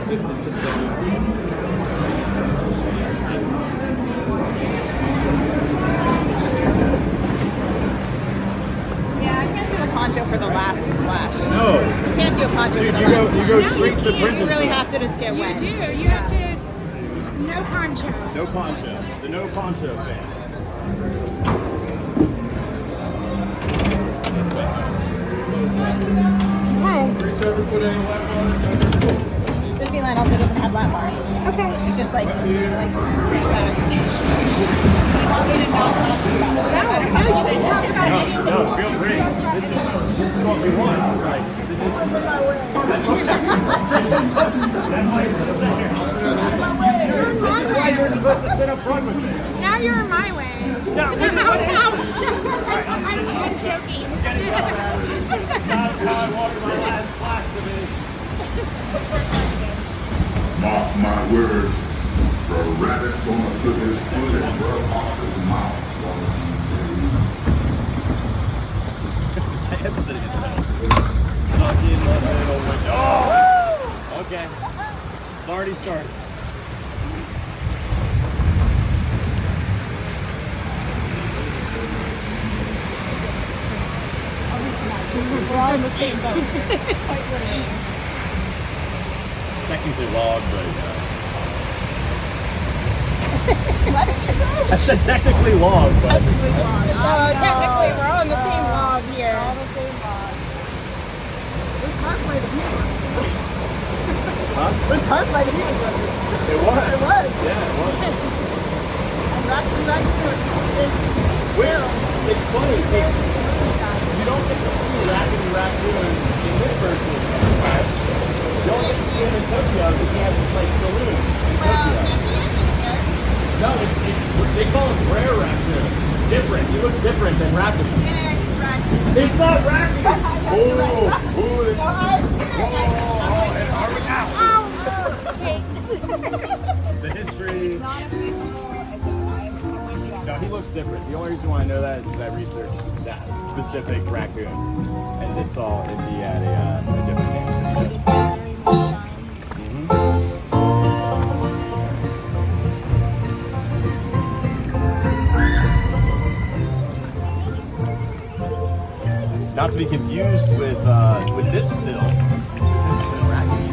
Yeah, I can't do a poncho for the last splash. No. You can't do a poncho Dude, for the you last go splash. straight to prison. You really have to just get wet. You do. You have to. No poncho. No poncho. The no poncho fan. Disneyland also doesn't have lap bars. Okay. It's just like you want me to not talk about it? No, you can talk about it. No, feel free. This is what we want. Like, this is why you're supposed to sit up front with me. Now you're in my way. No, I'm joking. That's how I walked my last class of it. Mark my words, the rabbit gonna put his foot in Brother Marcus' mouth. Oh! Okay. It's already started. We're all in the same boat. Technically log, but I said technically log, but Technically, we're all in the same log here. All the same log. It was hard by the view. huh? It was hard by the view. It was. It was. Yeah, it was. And right through this Which, hill. it's funny because you don't get to see Rabbit and Raccoon in this version of the Right? You don't get to see him in Tokyo because he has this like saloon in Well, Tokyo. No, they call him rare raccoon. Different. He looks different than raccoon. It's not raccoon. Ooh, this. The history. No, he looks different. The only reason why I know that is because I researched that specific raccoon, and this saw if he had a different name. Not to be confused with this still. This is still raccoon.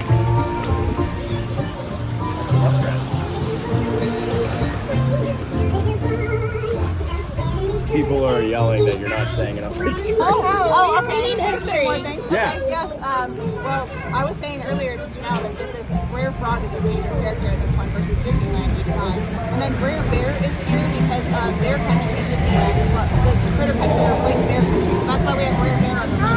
That's a muskrat. People are yelling that you're not saying enough. Oh, okay. History. More things? Yeah. Okay, yes. Well, I was saying earlier, did you know that this is Rare Frog is a major character at this point versus Disneyland each time. And then Rare Bear is here because their country in Disneyland is what the critter country or Big Bear country. So that's why we have Rare Bear on the map.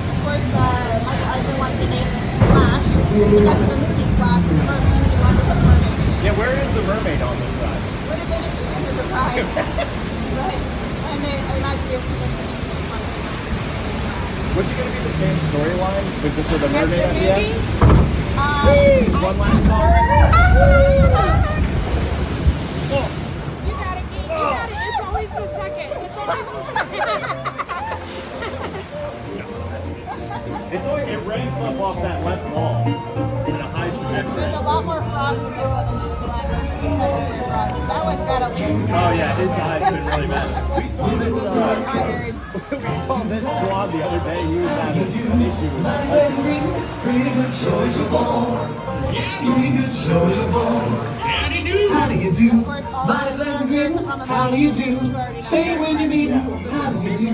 Of course, I didn't want to name Splash because of the movie Splash. The first movie one was the mermaid. Yeah, where is the mermaid on this side? Would have been interesting to surprise. Right. And then I might be able to get the What's it going to be the same storyline, but just with a mermaid at the end? One last call. You got it, Kate. You got it. It's always the second. It's always the second. It ramps up off that left wall in a high trajectory. There's a lot more frogs in this one than this last one. That one's got a leak. Oh yeah, his eyes been really bad. We saw this. We saw this squad the other day. He was having an issue with that. Pretty good show is your born. Pretty good show is your born. How do you do? Mighty pleasant grin. How do you do? Say it when you meet. How do you do?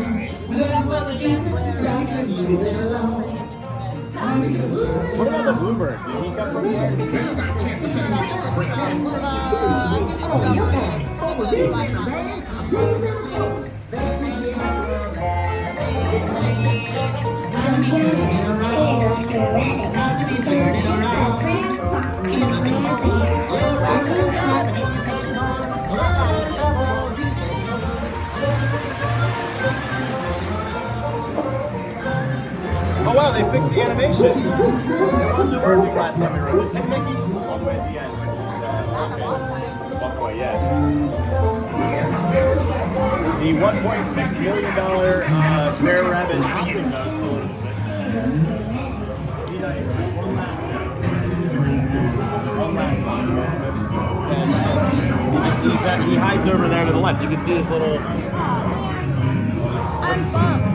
Without mother's name, time to leave it alone. What about the bluebird? Did he come from here? Oh, your time. Oh, was he in the van? Oh wow, they fixed the animation. It wasn't working last time we wrote this. Hey Mickey, all the way at the end. Okay. Walk away, yeah. The $1.6 million Rare been helping us a little bit. He hides over there to the left. You can see his little. I'm bummed.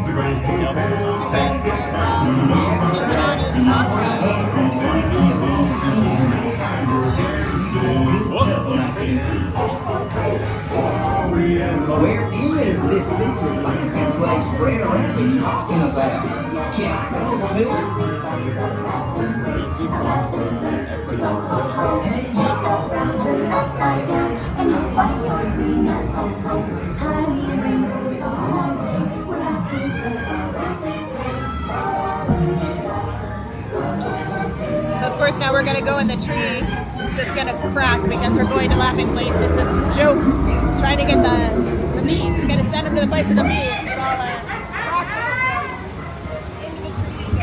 Where is this secret landing place Brer Rabbit's talking about? Can I go to? So of course now we're gonna go in the tree that's gonna crack because we're going to Laughing Place. It's this joke trying to get the bees. It's gonna send them to the place with the bees. It's all a practical joke. Into the tree.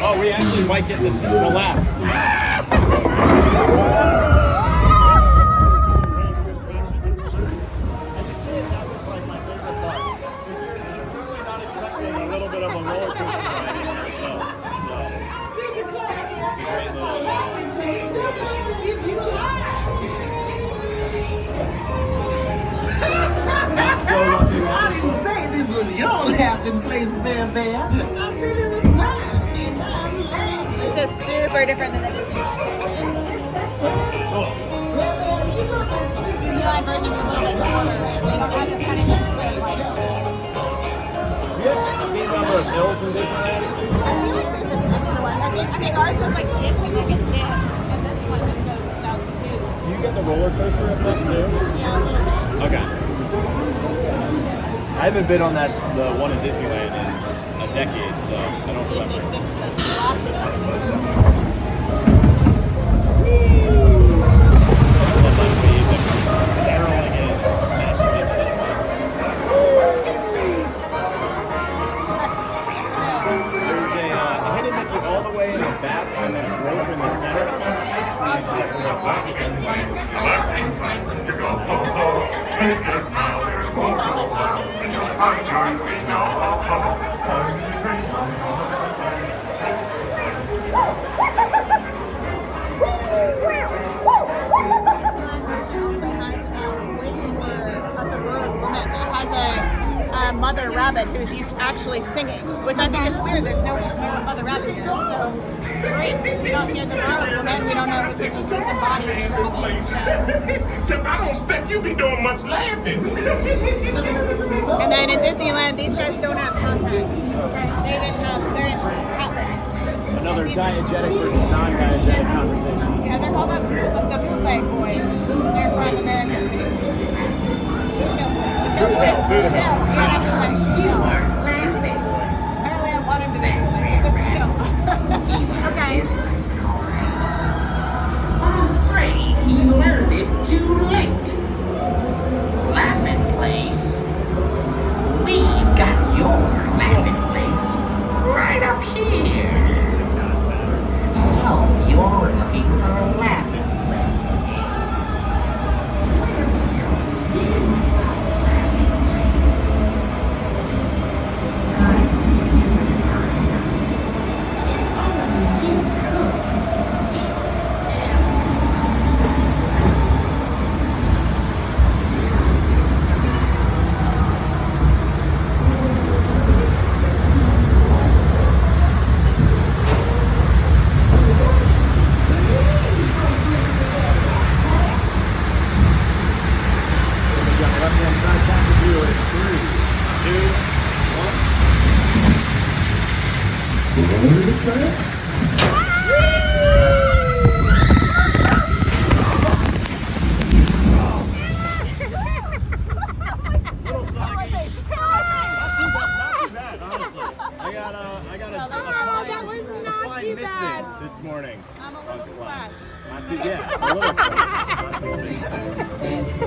Oh, we actually might get this the laugh. I didn't say this was your laughing place, man. There, I said it was mine, and I'm laughing. This is super different than the Disneyland. Disneyland version's a little bit shorter. They don't have this kind of square like. The same number of hills in Disneyland. I feel like there's an extra one. I think ours goes like this and like it's down, and this one just goes down too. Do you get the roller coaster up there too? Yeah, a little bit. Okay. I haven't been on the one in Disneyland in a decade, so I don't remember. There's a hidden Mickey all the way in the back on this rope in the center. Laughing place to go ho ho. Take a smile, there's ho ho ho. And you'll find your feet go ho ho. Mother rabbit who's actually singing, which I think is weird. There's no mother rabbit here, so great. We don't hear the Burroughs lament. We don't know who's embodied. Except I don't expect you be doing much laughing. And then in Disneyland, these guys don't have contacts. They didn't have. They're just hatless. Another diegetic versus non-diegetic conversation. Yeah, they're called the bootleg boys. They're from America City. No, You are laughing. apparently I want him to be. Okay. His lesson, all right. But I'm afraid he learned it too late. Laughing place? We've got your laughing place right up here. So you're looking for a laughing place. This morning. I'm a little flat. Not too bad. A little flat.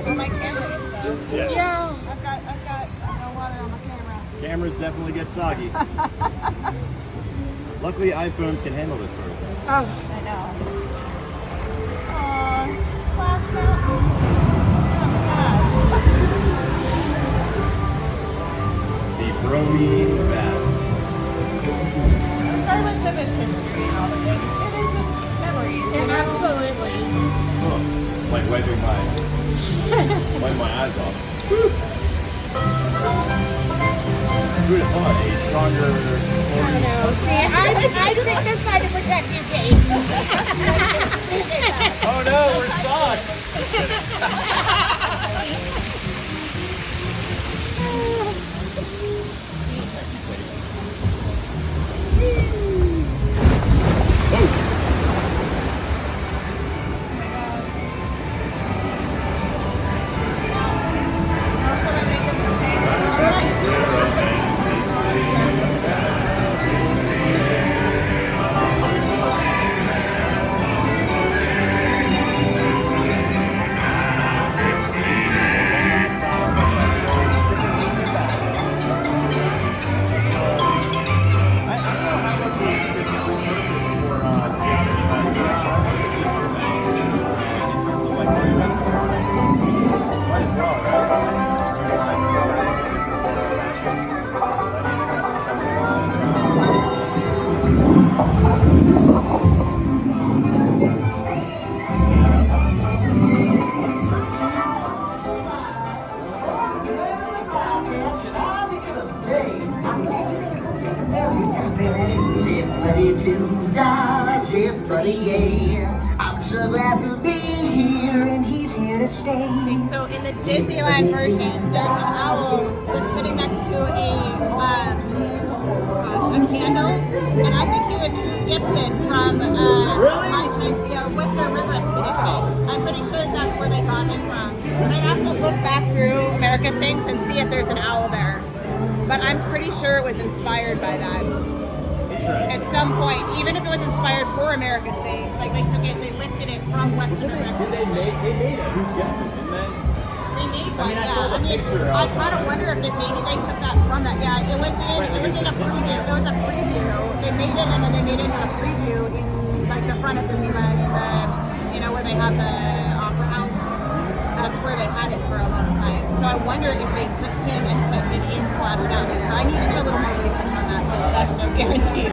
On my camera and stuff. Yeah. I've got no water on my camera. Cameras definitely get soggy. Luckily, iPhones can handle this sort of thing. I know. Splash Mountain. The Brody bad. Regardless of its history and all the things, it is just memories. Absolutely. Like wiping my eyes off. Who would have thought a stronger I don't know. See, I picked this side to protect you, Kate. Oh no, we're stuck. Zippity-doo-dah, zippity-yay. I'm so glad to be here, and he's here to stay. So in the Disneyland version, there's an owl that's sitting next to a candle, and I think he was Gibson from the Western River Expedition. I'm pretty sure that's where they got him from. But I'd have to look back through America Sings and see if there's an owl there. But I'm pretty sure it was inspired by that. At some point, even if it was inspired for America Sings, like they lifted it from Western River Expedition. They made it. Who's guessing? Didn't they? They made one, I yeah. saw the picture I of kind of wonder if maybe they took that from that. Yeah, it was in a preview. It was a preview. They made it and then they made it into a preview in like the front of Disneyland in the where they have the opera house. That's where they had it for a long time. So I wonder if they took him and put him in Splash Mountain. So I need to do a little more research on that because that's no guarantee.